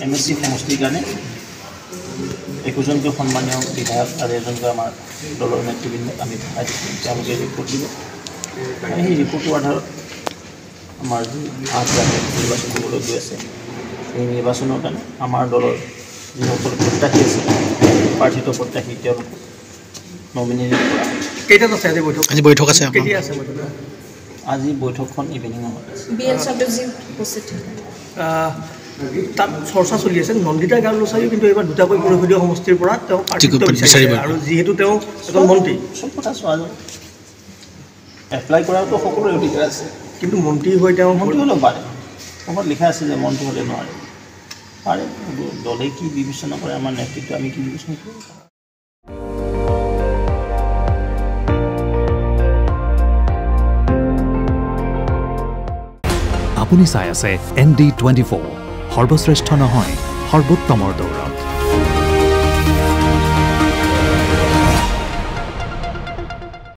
MSC সমষ্টিৰ কাৰণে 21জনকৈ সন্মানীয় বিধায়ক আৰু এজনকৈ আমাৰ দলৰ নেতৃবৃন্দক আমি পঠাই দিছোঁ তেওঁলোকে ৰিপৰ্ট দিব সেই ৰিপৰ্টৰ আধাৰত আমাৰ যি 8 জানুৱাৰীত নিৰ্বাচন হ'বলৈ গৈ আছে এই নিৰ্বাচনৰ কাৰণে আমাৰ দলৰ যিসকল প্ৰত্যাশী আছে প্ৰাৰ্থিত প্ৰত্যাশী তেওঁলোক নমিনেট কৰা কেইটাত আছে আজি বৈঠক আছে কেতিয়া আছে বৈঠক আজি বৈঠকখন ইভিনিঙত বিএল সাহেবজি উপস্থিত তাত চৰ্চা চলি আছে নন্দিতা গাৰ্লছাইও কিন্তু এইবাৰ দুটাকৈ পৰিষদীয় সমষ্টিৰ পৰা তেওঁ প্ৰাৰ্থিত্ব বিচাৰিছে আৰু যিহেতু তেওঁ এজন মন্ত্ৰী চব কথা চোৱা যায় এপ্লাই কৰাটো সকলোৰে অধিকাৰ আছে কিন্তু মন্ত্ৰী হৈ তেওঁ মন্ত্ৰী হ'লেও পাৰে ক'ৰবাত লিখা আছে যে মন্ত্ৰী হ'লে নোৱাৰে পাৰে দলে কি বিবেচনা কৰে আমাৰ নেতৃত্ব আমি কি বিবেচনা কৰোঁ আপুনি চাই আছে ND24 সৰ্বশ্ৰেষ্ঠ নহয় সৰ্বোত্তমৰ দৌৰ